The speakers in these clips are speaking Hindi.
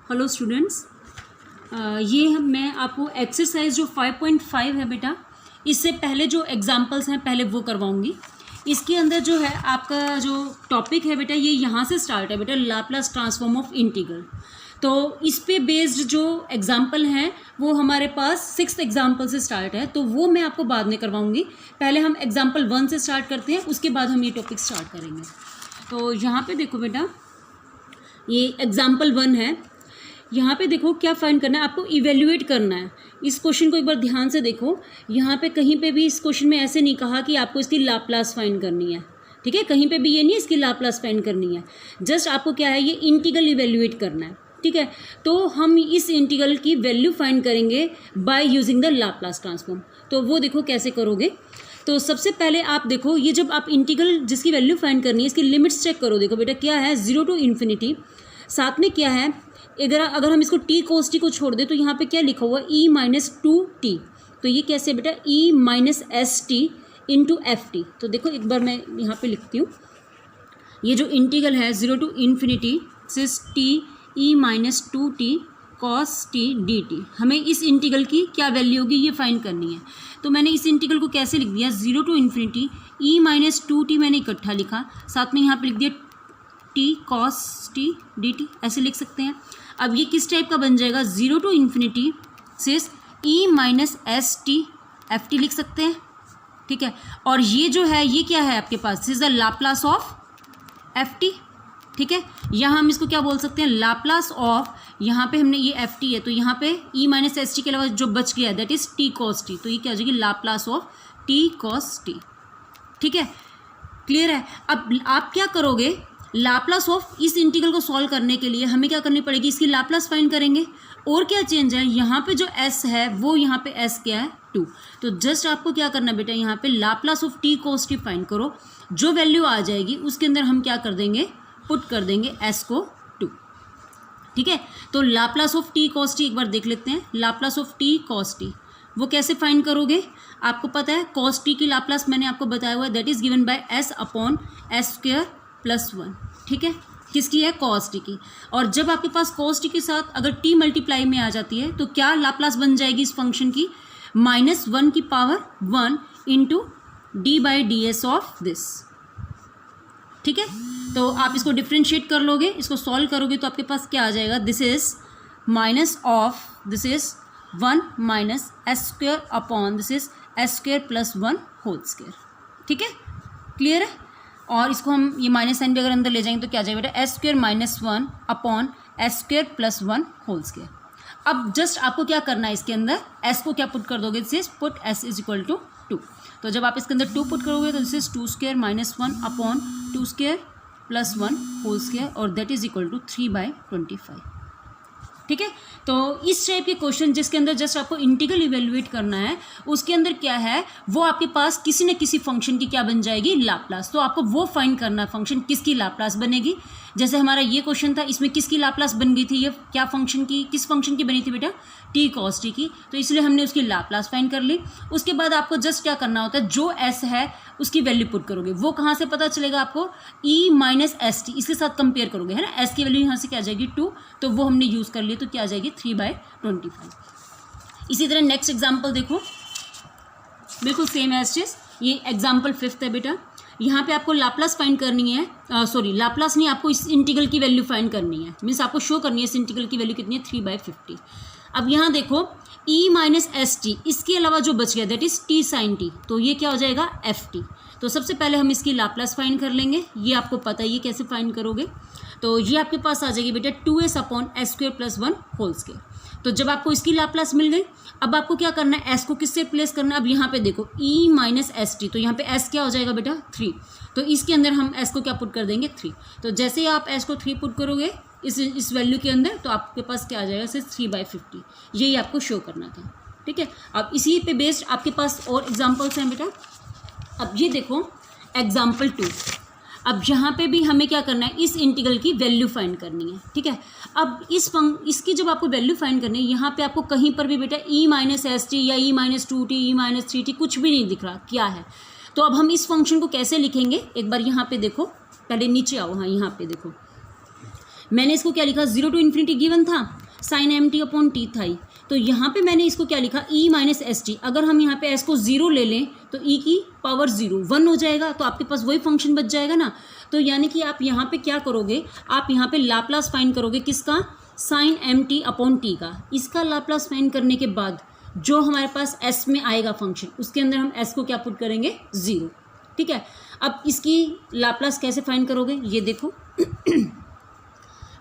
हेलो स्टूडेंट्स, ये मैं आपको एक्सरसाइज जो 5.5 है बेटा, इससे पहले जो एग्जांपल्स हैं पहले वो करवाऊंगी। इसके अंदर जो है आपका जो टॉपिक है बेटा, ये यहाँ से स्टार्ट है बेटा, लाप्लास ट्रांसफॉर्म ऑफ इंटीग्रल। तो इस पे बेस्ड जो एग्जाम्पल हैं वो हमारे पास 6th एग्जाम्पल से स्टार्ट है, तो वो मैं आपको बाद में करवाऊंगी। पहले हम एग्जाम्पल 1 से स्टार्ट करते हैं, उसके बाद हम ये टॉपिक स्टार्ट करेंगे। तो यहाँ पे देखो बेटा, ये एग्जाम्पल 1 है। यहाँ पे देखो क्या फाइंड करना है, आपको इवेल्युएट करना है। इस क्वेश्चन को एक बार ध्यान से देखो, यहाँ पे कहीं पे भी इस क्वेश्चन में ऐसे नहीं कहा कि आपको इसकी लाप्लास फाइंड करनी है, ठीक है। कहीं पे भी ये नहीं इसकी लाप्लास फाइंड करनी है, जस्ट आपको क्या है, ये इंटीग्रल इवेल्युएट करना है, ठीक है। तो हम इस इंटीग्रल की वैल्यू फाइंड करेंगे by using the Laplace transform. तो वो देखो कैसे करोगे। तो सबसे पहले आप देखो, ये जब आप इंटीग्रल जिसकी वैल्यू फाइंड करनी है, इसकी लिमिट्स चेक करो। देखो बेटा क्या है, 0 to ∞, साथ में क्या है, अगर हम इसको t cos t को छोड़ दें तो यहाँ पे क्या लिखा हुआ, e - 2t। तो ये कैसे बेटा, e - st इंटू ft। तो देखो एक बार मैं यहाँ पे लिखती हूँ, ये जो इंटीग्रल है 0 to ∞ sis t e - 2t cos t dt, हमें इस इंटीग्रल की क्या वैल्यू होगी ये फाइंड करनी है। तो मैंने इस इंटीग्रल को कैसे लिख दिया, 0 to ∞, e - 2t मैंने इकट्ठा लिखा, साथ में यहाँ पे लिख दिया t cos t dt, ऐसे लिख सकते हैं। अब ये किस टाइप का बन जाएगा, 0 to ∞ सिर्फ e - st ft लिख सकते हैं, ठीक है। और ये जो है ये क्या है आपके पास, this is the Laplace of ft, ठीक है। यहाँ हम इसको क्या बोल सकते हैं, लाप्लास ऑफ, यहाँ पे हमने ये ft है तो यहाँ पे e - st के अलावा जो बच गया that is t cos t, तो ये क्या हो जाएगी, Laplace of t cos t, ठीक है। क्लियर है। अब आप क्या करोगे, लाप्लास ऑफ इस इंटीग्रल को सॉल्व करने के लिए हमें क्या करनी पड़ेगी, इसकी लाप्लास फाइंड करेंगे। और क्या चेंज है, यहाँ पे जो s है वो यहाँ पे s क्या है, 2। तो जस्ट आपको क्या करना बेटा, यहाँ पे Laplace of t cos t find करो। जो वैल्यू आ जाएगी उसके अंदर हम क्या कर देंगे, पुट कर देंगे s को 2, ठीक है। तो Laplace of t cos t एक बार देख लेते हैं। Laplace of t cos t वो कैसे फाइंड करोगे, आपको पता है cos t की लाप्लास मैंने आपको बताया हुआ है, that is given bye s/s² + 1, ठीक है। किसकी है, cos t की। और जब आपके पास cos t के साथ अगर t मल्टीप्लाई में आ जाती है तो क्या लाप्लास बन जाएगी इस फंक्शन की, -1 इंटू d/ds ऑफ दिस, ठीक है। तो आप इसको डिफ्रेंशिएट कर लोगे, इसको सॉल्व करोगे तो आपके पास क्या आ जाएगा, this is this is 1 - s² upon this is s² + 1 whole square, ठीक है। क्लियर है। और इसको हम ये माइनस साइन भी अगर अंदर ले जाएंगे तो क्या आ जाएगा बेटा, s² - 1 अपॉन s² + 1 होल स्क्वायर। अब जस्ट आपको क्या करना है, इसके अंदर s को क्या पुट कर दोगे, दिस इज पुट s = 2। तो जब आप इसके अंदर 2 पुट करोगे तो this is 2² - 1 upon 2² + 1 whole square, और दैट इज इक्वल टू 3/25, ठीक है। तो इस टाइप के क्वेश्चन जिसके अंदर जस्ट आपको इंटीग्रल इवेल्युएट करना है, उसके अंदर क्या है, वो आपके पास किसी न किसी फंक्शन की क्या बन जाएगी, लाप्लास। तो आपको वो फाइंड करना है फंक्शन किसकी लाप्लास बनेगी। जैसे हमारा ये क्वेश्चन था, इसमें किसकी लाप्लास बन गई थी, ये क्या फंक्शन की, किस फंक्शन की बनी थी बेटा, t cos t की। तो इसलिए हमने उसकी लाप्लास फाइंड कर ली। उसके बाद आपको जस्ट क्या करना होता है, जो s है उसकी वैल्यू पुट करोगे। वो कहाँ से पता चलेगा आपको, e - st, इसके साथ कंपेयर करोगे, है ना। s की वैल्यू यहाँ से क्या आ जाएगी, 2, तो वो हमने यूज़ कर लिया, तो क्या आ जाएगी 3/25। इसी तरह नेक्स्ट एग्जाम्पल देखो, बिल्कुल सेम एज इट इज। ये एग्जाम्पल 5th है बेटा। यहाँ पे आपको लाप्लास फाइंड करनी है, लाप्लास नहीं, आपको इस इंटीग्रल की वैल्यू फाइंड करनी है, मीन्स आपको शो करनी है इस इंटीग्रल की वैल्यू कितनी है, 3/50। अब यहाँ देखो e - st, इसके अलावा जो बच गया that is t sin t, तो ये क्या हो जाएगा, ft। तो सबसे पहले हम इसकी लाप्लास फाइंड कर लेंगे, ये आपको पता है ये कैसे फाइंड करोगे। तो ये आपके पास आ जाएगी बेटा 2s/s² + 1 होल स्क्वायर। तो जब आपको इसकी लाप्लास मिल गई, अब आपको क्या करना है, s को किससे प्लेस करना है। अब यहाँ पे देखो e - st, तो यहाँ पे s क्या हो जाएगा बेटा, 3। तो इसके अंदर हम s को क्या पुट कर देंगे, 3। तो जैसे ही आप s को 3 पुट करोगे इस वैल्यू के अंदर, तो आपके पास क्या आ जाएगा, सिर्फ 3/50। यही आपको शो करना था, ठीक है। अब इसी पे बेस्ड आपके पास और एग्जाम्पल्स हैं बेटा। अब ये देखो एग्जाम्पल 2। अब यहाँ पे भी हमें क्या करना है, इस इंटीग्रल की वैल्यू फाइंड करनी है, ठीक है। अब इसकी जब आपको वैल्यू फाइंड करनी है, यहाँ पे आपको कहीं पर भी बेटा e - st या e - 2t e - 3t कुछ भी नहीं दिख रहा क्या है। तो अब हम इस फंक्शन को कैसे लिखेंगे, एक बार यहाँ पे देखो, पहले नीचे आओ, हाँ यहाँ पे देखो, मैंने इसको क्या लिखा, 0 टू इन्फिनिटी गिवन था, sine m t upon t था ही, तो यहाँ पे मैंने इसको क्या लिखा, ई माइनस एस टी। अगर हम यहाँ पे एस को 0 ले लें तो ई की पावर 0 1 हो जाएगा, तो आपके पास वही फंक्शन बच जाएगा ना। तो यानी कि आप यहाँ पे क्या करोगे, आप यहाँ पे लाप्लास फाइंड करोगे किसका, sine m t upon t का। इसका लाप्लास फाइंड करने के बाद जो हमारे पास एस में आएगा फंक्शन, उसके अंदर हम एस को क्या पुट करेंगे, 0। ठीक है, अब इसकी लाप्लास कैसे फाइंड करोगे, ये देखो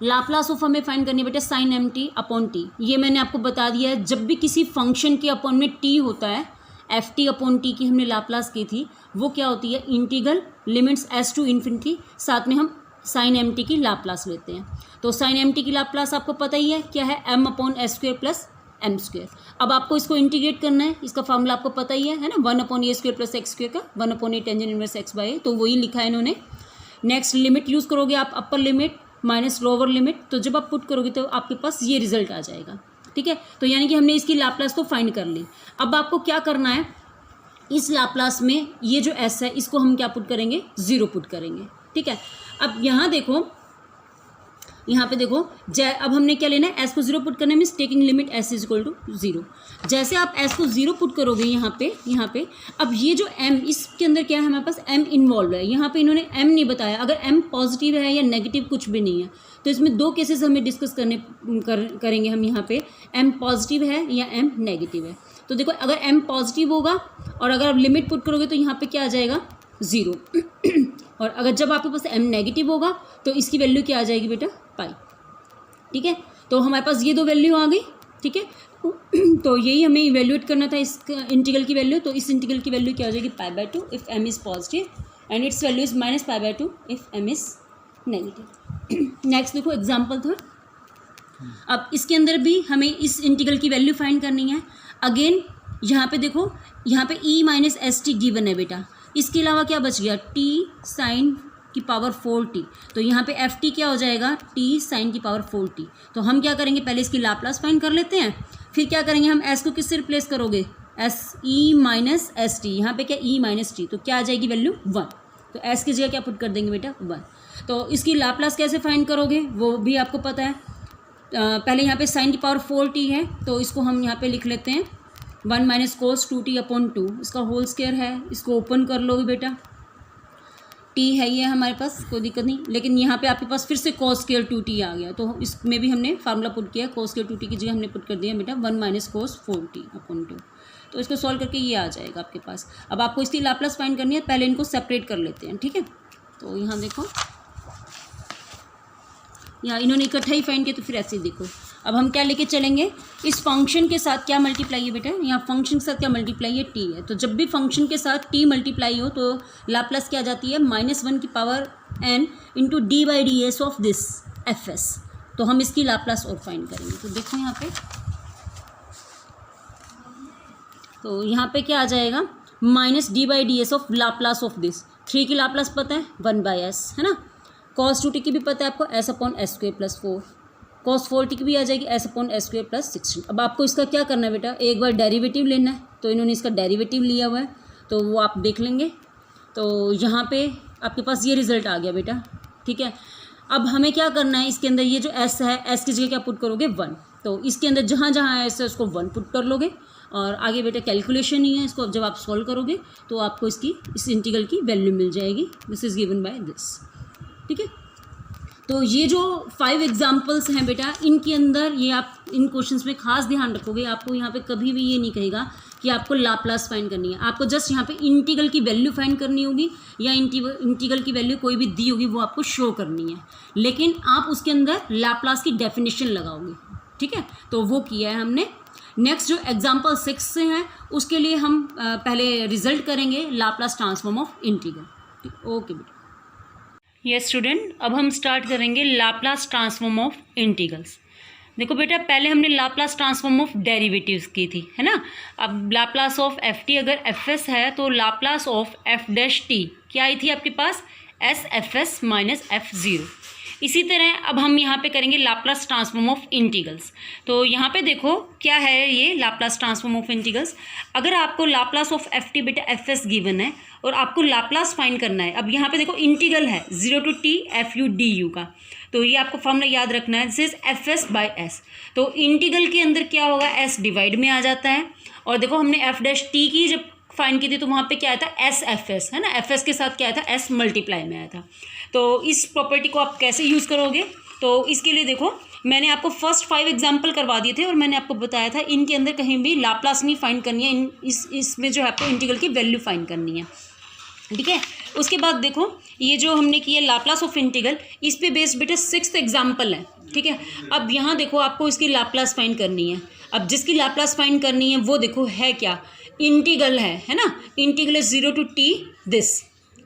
लाप्लास ऑफ हमें फाइंड करनी है बेटा sine m t upon t. ये मैंने आपको बता दिया है, जब भी किसी फंक्शन के अपॉन में टी होता है, एफ टी अपॉन टी की हमने लाप्लास की थी, वो क्या होती है, integral limits s to infinity, साथ में हम साइन एम टी की लाप्लास लेते हैं। तो साइन एम टी की लाप्लास आपको पता ही है क्या है, m upon s square plus m square. अब आपको इसको इंटीग्रेट करना है, इसका फॉर्मूला आपको पता ही है ना, 1 अपॉन ए स्क्वायर प्लस एक्स स्क्वायर का 1 अपॉन ए टेंजेंट इनवर्स एक्स बाय ए, तो वही लिखा है इन्होंने। नेक्स्ट लिमिट यूज़ करोगे आप, upper limit minus lower limit, तो जब आप पुट करोगे तो आपके पास ये रिजल्ट आ जाएगा। ठीक है, तो यानी कि हमने इसकी लाप्लास तो फाइंड कर ली। अब आपको क्या करना है, इस लाप्लास में ये जो एस है इसको हम क्या पुट करेंगे, 0 पुट करेंगे। ठीक है, अब यहाँ देखो, यहाँ पे देखो, अब हमने क्या लेना है, एस को 0 पुट करना है, means taking limit s is equal to 0। जैसे आप एस को 0 पुट करोगे यहाँ पे अब ये जो एम, इसके अंदर क्या है, हमारे पास एम इन्वॉल्व है। यहाँ पे इन्होंने एम नहीं बताया, अगर एम पॉजिटिव है या नेगेटिव कुछ भी नहीं है, तो इसमें 2 केसेस हमें डिस्कस करेंगे हम यहाँ पे, एम पॉजिटिव है या एम नेगेटिव है। तो देखो, अगर एम पॉजिटिव होगा और अगर आप लिमिट पुट करोगे तो यहाँ पे क्या आ जाएगा, 0 और अगर जब आपके पास एम नेगेटिव होगा तो इसकी वैल्यू क्या आ जाएगी बेटा, पाई। ठीक है, तो हमारे पास ये 2 वैल्यू आ गई। ठीक है, तो यही हमें इवेल्यूएट करना था इस इंटीग्रल की वैल्यू। तो इस इंटीग्रल की वैल्यू क्या हो जाएगी, π/2 if m is positive and its value is minus π/2 if m is negative. Next देखो एग्जाम्पल 3। अब इसके अंदर भी हमें इस इंटीग्रल की वैल्यू फाइंड करनी है। अगेन यहाँ पे देखो, यहाँ पे E minus S T given है बेटा, इसके अलावा क्या बच गया, टी साइन की पावर 4t। तो यहाँ पे एफ टी क्या हो जाएगा, टी साइन की पावर 4t। तो हम क्या करेंगे, पहले इसकी लाप्लास फाइंड कर लेते हैं, फिर क्या करेंगे हम, एस को किससे रिप्लेस करोगे, S E minus S T. यहाँ पे क्या, ई माइनस टी, तो क्या आ जाएगी वैल्यू 1। तो एस की जगह क्या पुट कर देंगे बेटा, 1। तो इसकी लाप्लास कैसे फाइंड करोगे वो भी आपको पता है। पहले यहाँ पे साइन की पावर 4t है, तो इसको हम यहाँ पे लिख लेते हैं 1 माइनस कोस 2t अपॉन 2, इसका होल स्क्वायर है, इसको ओपन कर लोगे बेटा, टी है ये हमारे पास, कोई दिक्कत नहीं। लेकिन यहाँ पे आपके पास फिर से कोस स्क्वायर 2t आ गया, तो इसमें भी हमने फार्मूला पुट किया, कोस स्क्वायर 2t की जगह हमने पुट कर दिया बेटा 1 माइनस कोस 4t अपॉन 2। तो इसको सॉल्व करके ये आ जाएगा आपके पास। अब आपको इसकी लाप्लास फाइंड करनी है, पहले इनको सेपरेट कर लेते हैं। ठीक है, तो यहाँ देखो, यहाँ इन्होंने इकट्ठा ही फाइंड किया, तो फिर ऐसे ही देखो। अब हम क्या लेके चलेंगे, इस फंक्शन के साथ क्या मल्टीप्लाई है बेटा, यहाँ फंक्शन के साथ क्या मल्टीप्लाई है, टी है। तो जब भी फंक्शन के साथ टी मल्टीप्लाई हो तो लाप्लास क्या आ जाती है, -1 की power n into D by D S of this F S. तो हम इसकी लाप्लास और फाइंड करेंगे। तो देखो यहाँ पे, तो यहाँ पे क्या आ जाएगा, minus D by D S of Laplace of this. 3 की लाप्लास पता है 1/s है ना, cos 2t की भी पता है आपको, s upon s square plus 4, cos 4t की भी आ जाएगी s upon s square plus 16। अब आपको इसका क्या करना है बेटा, एक बार डेरिवेटिव लेना है, तो इन्होंने इसका डेरिवेटिव लिया हुआ है, तो वो आप देख लेंगे। तो यहाँ पे आपके पास ये रिजल्ट आ गया बेटा। ठीक है, अब हमें क्या करना है, इसके अंदर ये जो s है, s की जगह क्या पुट करोगे, 1। तो इसके अंदर जहाँ जहाँ s है उसको 1 पुट कर लोगे, और आगे बेटा कैलकुलेशन ही है, इसको जब आप सॉल्व करोगे तो आपको इसकी इस इंटीग्रल की वैल्यू मिल जाएगी, this is given by this. ठीक है, तो ये जो 5 एग्जाम्पल्स हैं बेटा, इनके अंदर ये आप इन क्वेश्चंस में खास ध्यान रखोगे, आपको यहाँ पे कभी भी ये नहीं कहेगा कि आपको लाप्लास फाइंड करनी है, आपको जस्ट यहाँ पे इंटीग्रल की वैल्यू फाइंड करनी होगी, या इंटीग्रल की वैल्यू कोई भी दी होगी वो आपको शो करनी है, लेकिन आप उसके अंदर लाप्लास की डेफिनेशन लगाओगे। ठीक है, तो वो किया है हमने। नेक्स्ट जो एग्जाम्पल 6 से हैं उसके लिए हम पहले रिजल्ट करेंगे Laplace transform of integral. Okay बेटा, यस स्टूडेंट, अब हम स्टार्ट करेंगे लाप्लास ट्रांसफॉर्म ऑफ इंटीग्रल्स। देखो बेटा, पहले हमने लाप्लास ट्रांसफॉर्म ऑफ डेरिवेटिव्स की थी, है ना। अब लाप्लास ऑफ एफ टी अगर एफ एस है तो Laplace of f dash t क्या आई थी आपके पास, s f s minus f zero. इसी तरह अब हम यहाँ पे करेंगे लाप्लास ट्रांसफॉर्म ऑफ इंटीग्रल्स। तो यहाँ पे देखो क्या है ये लाप्लास ट्रांसफॉर्म ऑफ इंटीग्रल्स। अगर आपको लाप्लास ऑफ एफ टी बेटा एफ एस गिवन है और आपको लाप्लास फाइंड करना है, अब यहाँ पे देखो इंटीग्रल है 0 to t f u du का, तो तो ये आपको फॉर्मूला याद रखना है, this is F S by S. तो इंटीग्रल के अंदर क्या होगा, एस डिवाइड में आ जाता है। और देखो हमने एफ डैश टी की जब फाइंड की थी तो वहाँ पे क्या आया था, एस एफ एस, है ना, एफ एस के साथ क्या आया था, एस मल्टीप्लाई में आया था। तो इस प्रॉपर्टी को आप कैसे यूज़ करोगे, तो इसके लिए देखो मैंने आपको फर्स्ट 5 एग्जाम्पल करवा दिए थे और मैंने आपको बताया था इनके अंदर कहीं भी लाप्लास नहीं फाइंड करनी है, इसमें जो है आपको इंटीग्रल की वैल्यू फाइंड करनी है, ठीक है। उसके बाद देखो ये जो हमने किया लाप्लास ऑफ इंटीग्रल, इस पे बेस्ड बेटा 6th एग्जाम्पल है, ठीक है। अब यहाँ देखो आपको इसकी लाप्लास फाइंड करनी है। अब जिसकी लाप्लास फाइंड करनी है वो देखो है क्या, इंटीग्रल है ना, इंटीग्रल 0 to t दिस,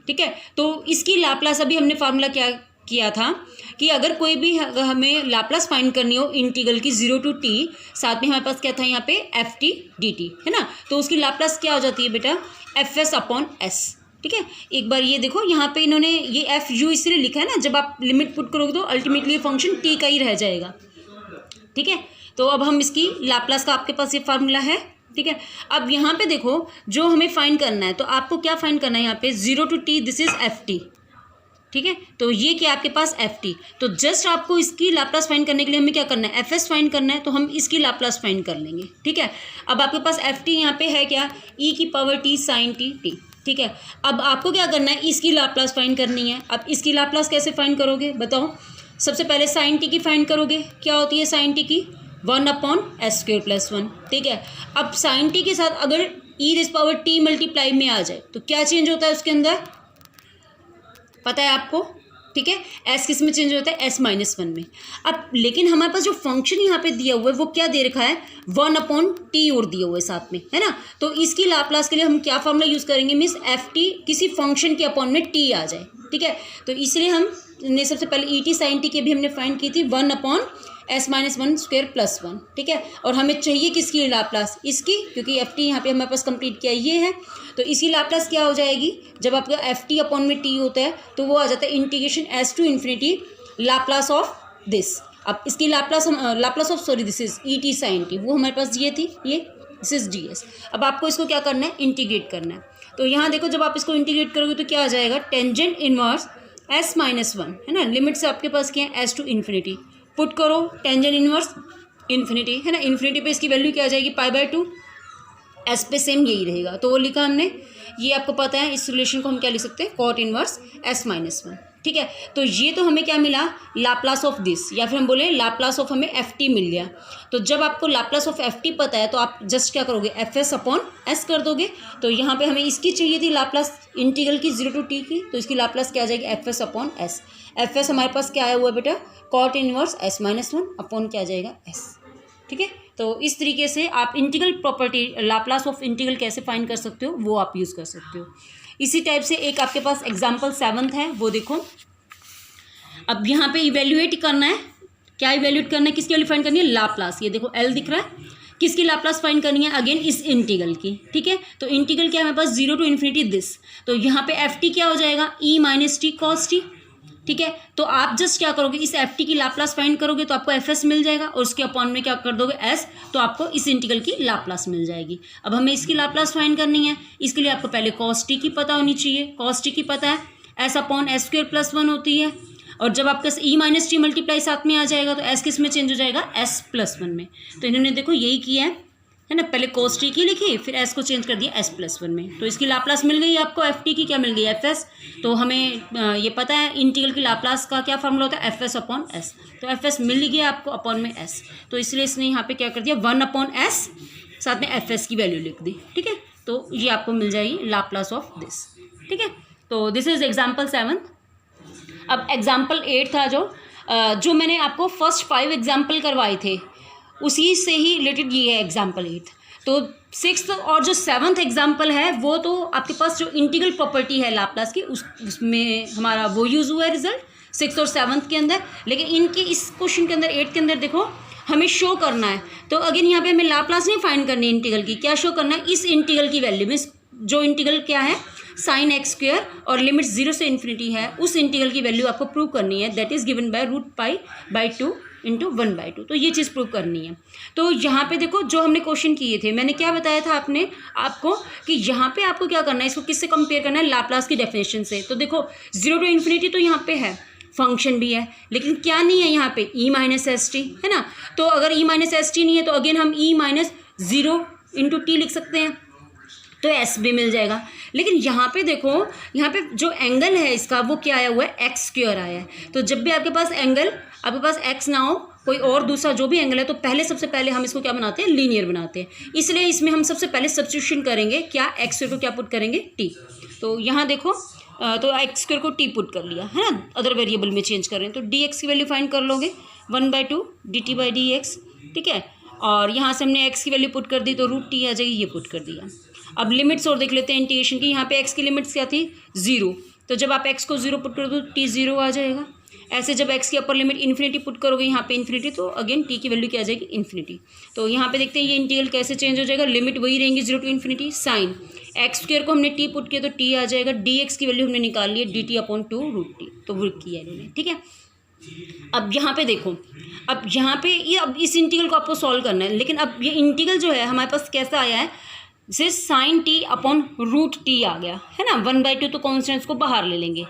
ठीक है। तो इसकी लाप्लास अभी हमने फार्मूला क्या किया था कि अगर कोई भी हमें लाप्लास फाइंड करनी हो इंटीग्रल की 0 to t, साथ में हमारे पास क्या था यहाँ पे एफ टी डी टी, है ना, तो उसकी लाप्लास क्या हो जाती है बेटा, एफ एस अपॉन एस, ठीक है। एक बार ये देखो यहाँ पे इन्होंने ये एफ यू इसलिए लिखा है ना, जब आप लिमिट पुट करोगे तो अल्टीमेटली फंक्शन टी का ही रह जाएगा, ठीक है। तो अब हम इसकी लाप्लास का आपके पास ये फार्मूला है, ठीक है। अब यहाँ पे देखो जो हमें फाइंड करना है, तो आपको क्या फाइंड करना है यहाँ पे 0 to t this is F T, ठीक है। तो ये क्या आपके पास एफ टी, तो जस्ट आपको इसकी लाप्लास फाइंड करने के लिए हमें क्या करना है, एफ एस फाइंड करना है, तो हम इसकी लाप्लास फाइंड कर लेंगे, ठीक है। अब आपके पास एफ टी यहाँ पे है क्या, ई की power t sine t t, ठीक है। अब आपको क्या करना है, इसकी लाप्लास फाइंड करनी है। अब इसकी लाप्लास कैसे फाइंड करोगे बताओ, सबसे पहले साइन टी की फाइंड करोगे, क्या होती है साइन टी की, 1 अपॉन एस स्क्वायर प्लस 1, ठीक है। अब साइन टी के साथ अगर ई रेज़ पावर टी मल्टीप्लाई में आ जाए तो क्या चेंज होता है उसके अंदर, पता है आपको, ठीक है। एस किस में चेंज होता है, एस माइनस 1 में। अब लेकिन हमारे पास जो फंक्शन यहाँ पे दिया हुआ है वो क्या दे रखा है, 1 अपॉन टी और दिया हुआ है साथ में, है ना। तो इसकी लाप्लास के लिए हम क्या फॉर्मूला यूज़ करेंगे, मीन्स एफ टी किसी फंक्शन के अपॉन में टी आ जाए, ठीक है। तो इसलिए हमने सबसे पहले ई टी साइन टी की भी हमने फाइंड की थी 1 upon S minus 1 square plus 1, ठीक है। और हमें चाहिए किसकी लाप्लास, इसकी, क्योंकि एफ टी यहाँ पे हमारे पास कंप्लीट किया ये है। तो इसकी लाप्लास क्या हो जाएगी, जब आपका एफ टी अपॉन में टी होता है तो वो आ जाता है integration s to infinity Laplace of this. अब इसकी Laplace Laplace of sorry this is e t sine t, वो हमारे पास ये थी, ये दिस इज डी एस। अब आपको इसको क्या करना है, इंटीग्रेट करना है। तो यहाँ देखो जब आप इसको इंटीग्रेट करोगे तो क्या आ जाएगा, टेंजेंट इनवर्स एस माइनस 1, है ना, लिमिट से आपके पास क्या है, एस टू इन्फिनिटी, पुट करो टेंजेंट इनवर्स इन्फिनिटी, है ना, इन्फिनिटी पे इसकी वैल्यू क्या आ जाएगी, π/2, एस पे सेम यही रहेगा, तो वो लिखा हमने, ये आपको पता है। इस रिलेशन को हम क्या लिख सकते हैं, कॉट इनवर्स एस माइनस 1, ठीक है। तो ये तो हमें क्या मिला, लाप्लास ऑफ दिस, या फिर हम बोले लाप्लास ऑफ हमें एफ टी मिल गया। तो जब आपको लाप्लास ऑफ एफ टी पता है तो आप जस्ट क्या करोगे, एफ एस अपॉन एस कर दोगे। तो यहाँ पे हमें इसकी चाहिए थी लाप्लास इंटीग्रल की 0 to t की, तो इसकी लाप्लास क्या आ जाएगी, f s upon s. F s हमारे पास क्या आया हुआ है बेटा, cot inverse s minus 1 upon क्या आ जाएगा, एस, ठीक है। तो इस तरीके से आप integral property Laplace of integral कैसे फाइंड कर सकते हो वो आप यूज़ कर सकते हो। इसी टाइप से एक आपके पास एग्जाम्पल 7th है, वो देखो। अब यहाँ पे इवेल्युएट करना है, क्या इवेल्युएट करना है, किसकी वैल्यू फाइंड करनी है, लाप्लास। ये देखो एल दिख रहा है, किसकी लाप्लास फाइंड करनी है, अगेन इस इंटीग्रल की, ठीक है। तो इंटीग्रल क्या है हमारे पास, 0 to इन्फिनिटी दिस, तो यहाँ पे एफ टी क्या हो जाएगा, E minus T cos T, ठीक है। तो आप जस्ट क्या करोगे, इस एफ टी की लाप्लास फाइंड करोगे तो आपको एफ एस मिल जाएगा, और उसके अपॉन में क्या कर दोगे, एस, तो आपको इस इंटीग्रल की लाप्लास मिल जाएगी। अब हमें इसकी लाप्लास फाइंड करनी है, इसके लिए आपको पहले कॉस टी की पता होनी चाहिए, कॉस टी की पता है S upon s square plus 1 होती है, और जब आपका ई माइनस टी मल्टीप्लाई साथ में आ जाएगा तो एस किस में चेंज हो जाएगा, एस प्लस 1 में। तो इन्होंने देखो यही किया है ना, पहले कोस टी की लिखी, फिर एस को चेंज कर दिया एस प्लस 1 में। तो इसकी लाप्लास मिल गई आपको, एफ टी की क्या मिल गई, एफ एस। तो हमें ये पता है इंटीग्रल की लाप्लास का क्या फार्मूला होता है, एफ एस अपॉन एस। तो एफ एस मिल गया आपको अपॉन में एस, तो इसलिए इसने यहाँ पे क्या कर दिया, 1 अपॉन एस, साथ में एफ एस की वैल्यू लिख दी, ठीक है। तो ये आपको मिल जाएगी लाप्लास ऑफ दिस, ठीक है। तो दिस इज एग्जाम्पल 7। अब एग्जाम्पल 8 था जो मैंने आपको फर्स्ट 5 एग्जाम्पल करवाए थे उसी से ही रिलेटेड ये है एग्जाम्पल 8। तो 6th और जो 7th एग्जाम्पल है वो तो आपके पास जो इंटीग्रल प्रॉपर्टी है लाप्लास की उसमें हमारा वो यूज़ हुआ है रिजल्ट 6th और 7th के अंदर। लेकिन इनके इस क्वेश्चन के अंदर 8th के अंदर देखो हमें शो करना है, तो अगेन यहाँ पे हमें लाप्लास नहीं फाइंड करनी है इंटीग्रल की, क्या शो करना है, इस इंटीग्रल की वैल्यू में जो इंटीग्रल क्या है साइन एक्स स्क्वायर और लिमिट 0 से इन्फिनिटी है, उस इंटीग्रल की वैल्यू आपको प्रूव करनी है, दैट इज गिवन बाय √π/2 × 1/2। तो ये चीज़ प्रूव करनी है। तो यहाँ पे देखो जो हमने क्वेश्चन किए थे, मैंने क्या बताया था आपको कि यहाँ पे आपको क्या करना है, इसको किससे कंपेयर करना है, लाप्लास की डेफिनेशन से। तो देखो 0 to इन्फिनिटी तो यहाँ पे है, फंक्शन भी है, लेकिन क्या नहीं है यहाँ पे ई माइनस एस टी, है ना। तो अगर ई माइनस एस टी नहीं है तो अगेन हम E minus zero into T लिख सकते हैं, तो एस भी मिल जाएगा। लेकिन यहाँ पे देखो, यहाँ पे जो एंगल है इसका वो क्या आया हुआ है, एक्स स्क्वायर आया है। तो जब भी आपके पास एंगल, आपके पास एक्स ना हो, कोई और दूसरा जो भी एंगल है, तो पहले सबसे पहले हम इसको क्या बनाते हैं, लीनियर बनाते हैं। इसलिए इसमें हम सबसे पहले सब्स्टिट्यूशन करेंगे, क्या एक्स स्क्वायर को क्या पुट करेंगे, टी। तो यहाँ देखो, तो एक्स स्क्वायर को टी पुट कर लिया है ना, अदर वेरिएबल में चेंज कर रहे हैं, तो डी एक्स की वैल्यू फाइंड कर लोगे 1/2 D T by D x, ठीक है। और यहाँ से हमने एक्स की वैल्यू पुट कर दी तो रूट टी आ जाएगी, ये पुट कर दिया। अब लिमिट्स और देख लेते हैं इंटीग्रेशन की। यहाँ पे एक्स की लिमिट्स क्या थी, 0, तो जब आप एक्स को 0 पुट कर दो टी 0 आ जाएगा। ऐसे जब एक्स की अपर लिमिट इन्फिनिटी पुट करोगे यहाँ पे इन्फिनिटी, तो अगेन टी की वैल्यू क्या आ जाएगी, इन्फिनिटी। तो यहाँ पे देखते हैं ये इंटीग्रल कैसे चेंज हो जाएगा, लिमिट वही रहेंगी 0 to infinity, sine x square को हमने टी पुट किया तो टी आ जाएगा, डी एक्स की वैल्यू हमने निकाल ली है d t upon 2 root t, तो वर्क किया इन्होंने, ठीक है। अब यहाँ पे देखो, अब यहाँ पे ये, अब इस इंटीग्रल को आपको सॉल्व करना है, लेकिन अब ये इंटीग्रल जो है हमारे पास कैसा आया है, जैसे sine t upon root t आ गया है ना, 1/2 तो कॉन्स्टेंट्स को बाहर ले लेंगे।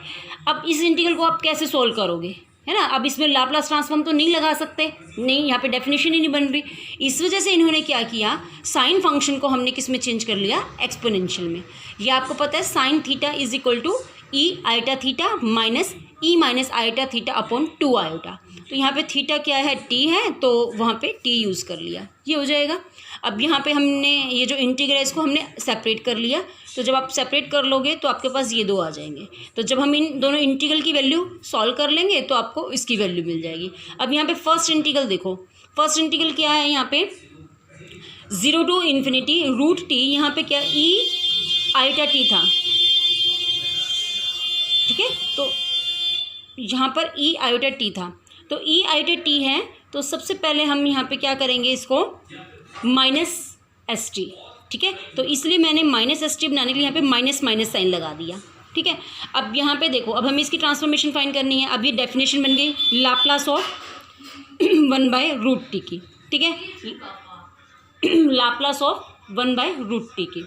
अब इस इंटीग्रल को आप कैसे सोल्व करोगे, है ना। अब इसमें लाप्लास ट्रांसफॉर्म तो नहीं लगा सकते, नहीं, यहाँ पे डेफिनेशन ही नहीं बन रही। इस वजह से इन्होंने क्या किया, साइन फंक्शन को हमने किस में चेंज कर लिया, एक्सपोनेंशियल में। ये आपको पता है sine theta is equal to e iota theta minus e minus iota theta upon 2 iota. तो यहाँ पे थीटा क्या है, टी है, तो वहाँ पे टी यूज़ कर लिया, ये हो जाएगा। अब यहाँ पे हमने ये जो इंटीग्रल है इसको हमने सेपरेट कर लिया, तो जब आप सेपरेट कर लोगे तो आपके पास ये 2 आ जाएंगे। तो जब हम इन दोनों इंटीग्रल की वैल्यू सॉल्व कर लेंगे तो आपको इसकी वैल्यू मिल जाएगी। अब यहाँ पे फर्स्ट इंटीग्रल देखो, फर्स्ट इंटीग्रल क्या है, यहाँ पे 0 to इन्फिनिटी रूट टी, यहाँ पे क्या ई आयोटा टी था, ठीक है। तो यहाँ पर ई आयोटा टी था, तो ई आयोटा टी है, तो सबसे पहले हम यहाँ पे क्या करेंगे, इसको माइनस एस टी, ठीक है। तो इसलिए मैंने माइनस एस टी बनाने के लिए यहाँ पे माइनस माइनस साइन लगा दिया, ठीक है। अब यहाँ पे देखो, अब हमें इसकी ट्रांसफॉर्मेशन फाइंड करनी है। अब ये डेफिनेशन बन गई लाप्लास ऑफ 1/√t की, ठीक है, लाप्लास ऑफ 1/√t की।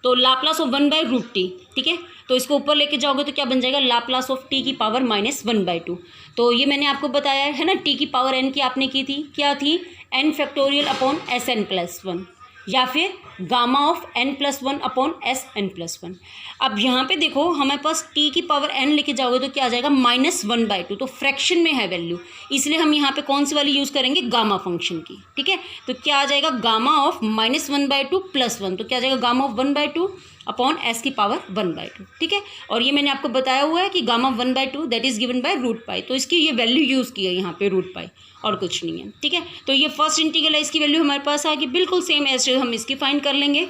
तो लाप्लास ऑफ 1/√t, ठीक है। तो इसको ऊपर लेके जाओगे तो क्या बन जाएगा, लाप्लास ऑफ t की पावर -1/2। तो ये मैंने आपको बताया है ना, t की पावर n की आपने की थी, क्या थी, n फैक्टोरियल अपॉन Sn+1, या फिर gamma of n+1 upon Sn+1। अब यहाँ पे देखो हमारे पास t की पावर n लेके जाओगे तो क्या आ जाएगा, -1/2, तो फ्रैक्शन में है वैल्यू, इसलिए हम यहाँ पे कौन सी वाली यूज़ करेंगे, गामा फंक्शन की, ठीक है। तो क्या आ जाएगा, गामा ऑफ -1/2 + 1, तो क्या आ जाएगा, गामा ऑफ 1/2 अपॉन s की पावर 1/2, ठीक है। और ये मैंने आपको बताया हुआ है कि gamma 1/2 that is given by √π, तो इसकी ये वैल्यू यूज़ की है यहाँ पे √π, और कुछ नहीं है, ठीक है। तो ये फर्स्ट इंटीग्रल है, इसकी वैल्यू हमारे पास आ गई, बिल्कुल सेम एज हम इसकी फाइंड कर लेंगे।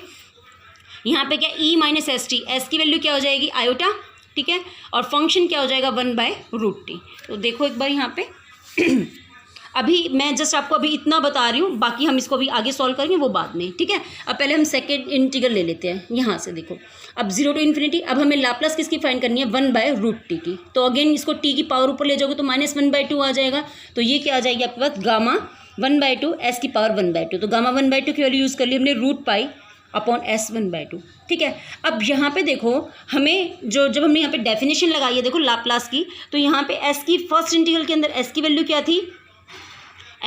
यहाँ पे क्या, E minus S T, S की वैल्यू क्या हो जाएगी, आयोटा, ठीक है, और फंक्शन क्या हो जाएगा, 1/√t। तो देखो एक बार यहाँ पे अभी मैं जस्ट आपको अभी इतना बता रही हूँ, बाकी हम इसको अभी आगे सॉल्व करेंगे वो बाद में, ठीक है। अब पहले हम सेकेंड इंटीग्रल ले लेते हैं। यहाँ से देखो, अब 0 to इन्फिनिटी, अब हमें लाप्लास किसकी फाइंड करनी है, 1/√t की। तो अगेन इसको t की पावर ऊपर ले जाओगे तो -1/2 आ जाएगा, तो ये क्या आ जाएगी आपके पास, गामा 1/2 s की पावर 1/2, तो गामा 1/2 की वैल्यू यूज़ कर ली हमने √π अपॉन s 1/2, ठीक है। अब यहाँ पे देखो हमें जब हमने यहाँ पे डेफिनेशन लगाई है देखो लाप्लास की, तो यहाँ पे s की फर्स्ट इंटीग्रल के अंदर s की वैल्यू क्या थी,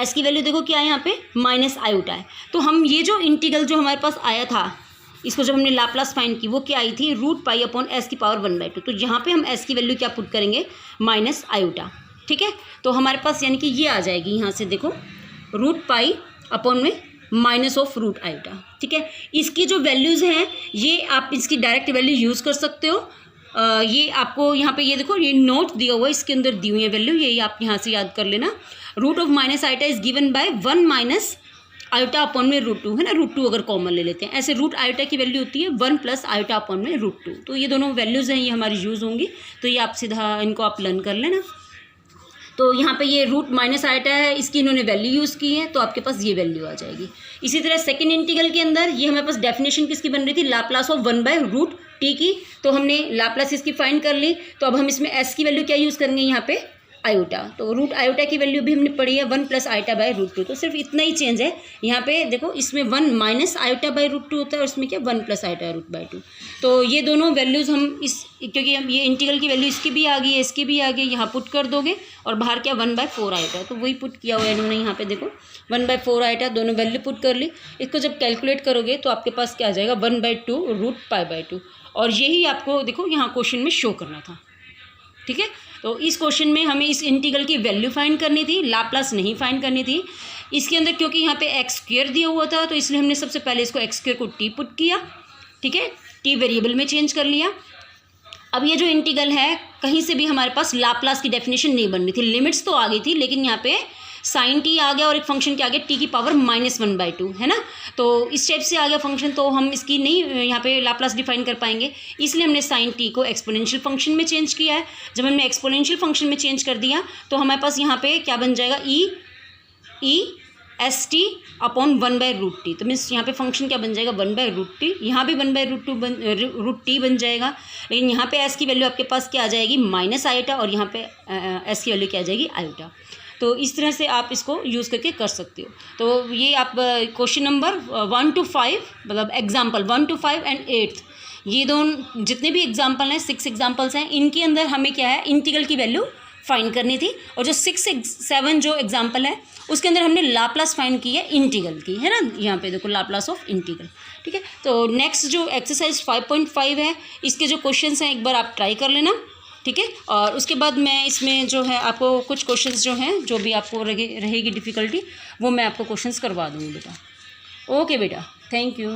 s की वैल्यू देखो क्या है यहाँ पे, माइनस आयोटा है। तो हम ये जो इंटीग्रल जो हमारे पास आया था, इसको जब हमने लाप्लास फाइंड की, वो क्या आई थी, √π अपॉन s की पावर 1/2, तो यहाँ पे हम s की वैल्यू क्या पुट करेंगे, माइनस आयोटा, ठीक है। तो हमारे पास यानी कि ये आ जाएगी, यहाँ से देखो √π अपॉन में माइनस ऑफ रूट आयोटा, ठीक है। इसकी जो वैल्यूज़ हैं ये आप इसकी डायरेक्ट वैल्यू यूज़ कर सकते हो। ये आपको यहाँ पे ये देखो, ये नोट दिया हुआ है, इसके अंदर दी हुई है वैल्यू, ये आप यहाँ से याद कर लेना। Root of minus iota is given by 1 minus iota upon में √2, है ना, √2 अगर कॉमन ले लेते हैं, ऐसे रूट आयोटा की वैल्यू होती है 1 + आयोटा अपॉन में √2। तो ये दोनों वैल्यूज़ हैं, ये हमारी यूज़ होंगी, तो ये आप सीधा इनको आप लर्न कर लेना। तो यहाँ पे ये रूट माइनस आयोटा है, इसकी इन्होंने वैल्यू यूज़ की है, तो आपके पास ये वैल्यू आ जाएगी। इसी तरह सेकंड इंटीग्रल के अंदर ये हमारे पास डेफिनेशन किसकी बन रही थी, लाप्लास ऑफ 1/√t की, तो हमने लाप्लास इसकी फाइंड कर ली। तो अब हम इसमें s की वैल्यू क्या यूज़ करेंगे, यहाँ पे आयोटा। तो रूट आयोटा की वैल्यू भी हमने पढ़ी है 1 प्लस आयोटा बाय रूट 2। तो सिर्फ इतना ही चेंज है यहाँ पे, देखो इसमें 1 माइनस आयोटा बाय रूट 2 होता है और इसमें क्या 1 प्लस आयोटा रूट बाय 2। तो ये दोनों वैल्यूज़ हम इस, क्योंकि हम ये इंटीग्रल की वैल्यू इसकी भी आ गई है इसकी भी आ गई, यहाँ पुट कर दोगे और बाहर क्या 1/4 आयोटा, तो वही पुट किया हुआ है इन्होंने यहाँ पे, देखो 1/4 आयोटा दोनों वैल्यू पुट कर ली। इसको जब कैलकुलेट करोगे तो आपके पास क्या आ जाएगा 1/2 रूट पाई बाय 2, और यही आपको देखो यहाँ क्वेश्चन में शो करना था। ठीक है, तो इस क्वेश्चन में हमें इस इंटीग्रल की वैल्यू फाइंड करनी थी, लाप्लास नहीं फाइंड करनी थी। इसके अंदर क्योंकि यहाँ पे एक्स स्क्वायर दिया हुआ था तो इसलिए हमने सबसे पहले इसको एक्स स्क्वायर को टी पुट किया, ठीक है, टी वेरिएबल में चेंज कर लिया। अब ये जो इंटीग्रल है कहीं से भी हमारे पास लाप्लास की डेफिनेशन नहीं बन रही थी, लिमिट्स तो आ गई थी लेकिन यहाँ पे साइन टी आ गया और एक फंक्शन क्या आ गया टी की पावर -1/2, है ना। तो इस टाइप से आ गया फंक्शन, तो हम इसकी नहीं यहाँ पे लाप्लास डिफाइन कर पाएंगे, इसलिए हमने साइन टी को एक्सपोनेंशियल फंक्शन में चेंज किया है। जब हमने एक्सपोनेंशियल फंक्शन में चेंज कर दिया तो हमारे पास यहाँ पे क्या बन जाएगा E S T upon 1/√t। तो मीन्स यहाँ पे फंक्शन क्या बन जाएगा 1/√t, यहाँ भी 1/√t बन जाएगा, लेकिन यहाँ पे एस की वैल्यू आपके पास क्या आ जाएगी माइनस आयोटा और यहाँ पे एस की वैल्यू क्या आ जाएगी आयोटा। तो इस तरह से आप इसको यूज़ करके कर सकते हो। तो ये आप क्वेश्चन नंबर 1 to 5 मतलब एग्जाम्पल 1 to 5 एंड 8, ये दोनों जितने भी एग्जाम्पल हैं 6 एग्जाम्पल्स हैं, इनके अंदर हमें क्या है इंटीग्रल की वैल्यू फाइंड करनी थी, और जो 6-7 जो एग्जाम्पल है उसके अंदर हमने लाप्लास फाइंड की है इंटीग्रल की, है ना। यहाँ पे देखो लाप्लास ऑफ इंटीग्रल, ठीक है। तो नेक्स्ट जो एक्सरसाइज 5.5 है इसके जो क्वेश्चंस हैं एक बार आप ट्राई कर लेना, ठीक है। और उसके बाद मैं इसमें जो है आपको कुछ क्वेश्चंस जो हैं जो भी आपको रहेगी डिफ़िकल्टी वो मैं आपको क्वेश्चंस करवा दूँगी बेटा। ओके बेटा, थैंक यू।